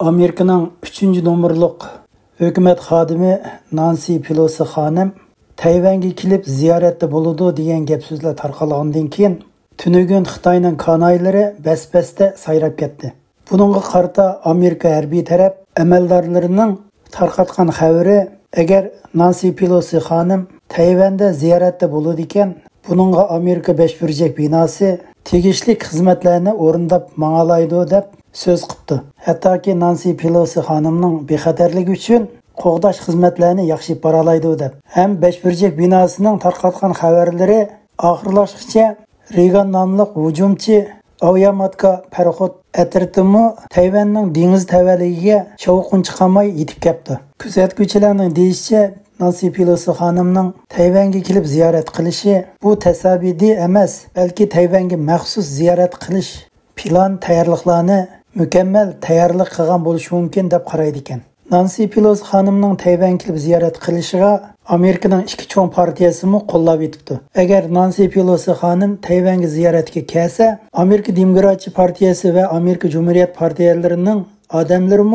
Amerika'nın 3. nomorluq hökumət xadimi Nancy Pelosi xanım Tayvan'a kelib ziyoratda bo'ladi degan gap so'zlar tarqalgandan keyin tunugun Xitoyning kanaylari bas-basda sayrab ketdi. Buningga qarata Amerika harbiy taraf amaldorlarining tarqatgan xabari agar Nancy Pelosi xanım Tayvanda ziyoratda bo'ladi ekan, buningga Amerika Beşburjak binosi tegishli xizmatlarni o'rindab mangalaydi deb söz qildi. Hattoki Nancy Pelosi xonimning bexatarligi uchun qo'g'dash xizmatlarini yaxshi baralaydi deb. Ham Beşburjak binosining tarqatgan xabarlari oxirlashgacha Reagan nomli hujumchi Aviamatka paraxod atirtimi Tayvanning dengiz tavalligiga shovqin chiqamay yetib keldi. Kuzatuvchilarning deyishicha, Nancy Pelosi xonimning Tayvanga kelib ziyorat qilishi bu tasodifiy emas, balki Tayvanga maxsus ziyorat qilish plan tayyorliqlarni mukammal tayyorlik qilgan bo'lishi mumkin deb qaraydi ekan. Nancy Pelosi xonimning Tayvanga kelib ziyorat qilishiga Amerikaning ikki cho'ng partiyasi qo'llab etibdi. Agar Nancy Pelosi xonim Tayvanga ziyoratga kelsa, Amerika Demokratik partiyasi va Amerika Cumhuriyet partiyalarining odamlari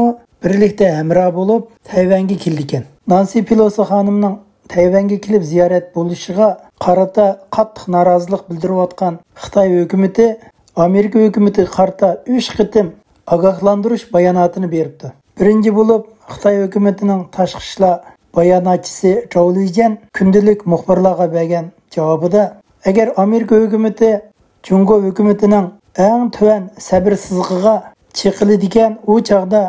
birlikda hamroh bo'lib Tayvanga keldi ekan. Nancy Pelosi xonimning Tayvanga kelib ziyorat bo'lishiga qarata qattiq norozilik bildirayotgan Xitoy hukumatı Amerika hukumatiga qarata 3 qitim ogohlantirish bayonotini beribdi. Birinchi bo'lib Xitoy hukumatining tashqi ishlar bayonotchisi Zhao Lijian kundalik muxbirlarga bergan javobida, agar Amerika hukumati Jungo hukumatining eng tuvan sabrsizligiga chiqiladigan u chaqda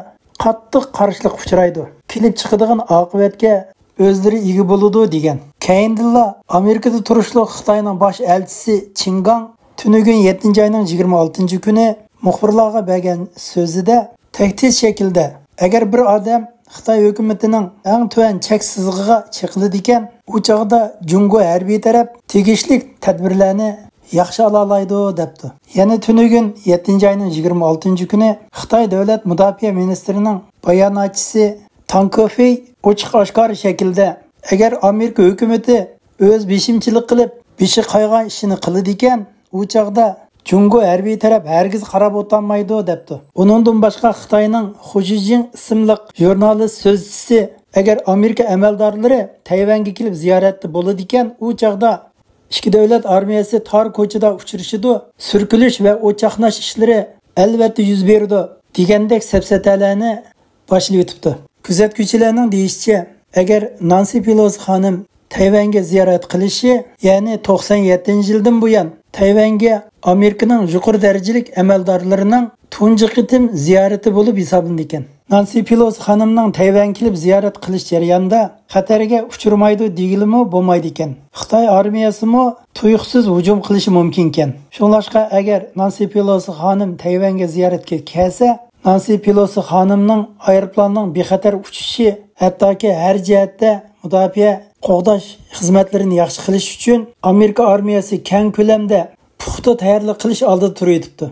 qattiq qarshilik uchraydi. Kelib chiqadigan oqibatga o'zlari ega bo'ladi degan. Keyindilla Amerikada turishliq Xitoyning bosh elchisi Qingang tunugun 7-oyning 26-kuni muxbirlarga bergan so'zida tahdid shaklda, agar bir odam Xitoy hukumatining eng tuvan cheksizligiga chiqiladi ekan, u chaqda Jungo harbiy taraf tegishli tadbirlarni yaxshi olaydi debdi. Yana tunugun 7-oyning 26-kuni Xitoy davlat mudofaa ministrining bayonotchisi Tang Kefei ochiq-oshkor shaklda, agar Amerika hukumati o'z beshimchilik qilib, beshi qaygan ishini qiladi ekan, u chaqda Jungo harbiy taraf hargiz qarab o'tolmaydi debdi. Uningdan boshqa Xitoyning Xujijin ismli jurnalist so'zchisi, agar Amerika amaldorlari Tayvanga kelib ziyoratda bo'ladi ekan, u chaqda ikki davlat armiyasi tor ko'chada uchrashidi, surkilish va o'chaqnash ishlari albatta yuz berdi degandek safsatalarni boshlab o'tibdi. Kuzatuvchilarning deyishicha, agar Nancy Pelosi xonim Tayvanga ziyorat qilishi, ya'ni 97-yildan buyon Tayvanga Amerikaning yuqori darajalik amaldorlarining tunji qitim ziyorati bo'lib hisoblanadi ekan. Nancy Pelosi xonimning Tayvanga kelib ziyorat qilish jarayonida xatarga uchramaydi degilimi bo'lmaydi ekan. Xitoy armiyasi tuyuqsiz hujum qilishi mumkin ekan. Shunlashqa agar Nancy Pelosi xonim Tayvanga ziyoratga kelsa, Nancy Pelosi xonimning aeroplanning bexatar uchishi, hattoki har jihatda mudofaa qo'g'dash xizmatlarini yaxshi qilish uchun Amerika armiyasi keng ko'lamda puxta tayyorlik qilish oldida turibdi.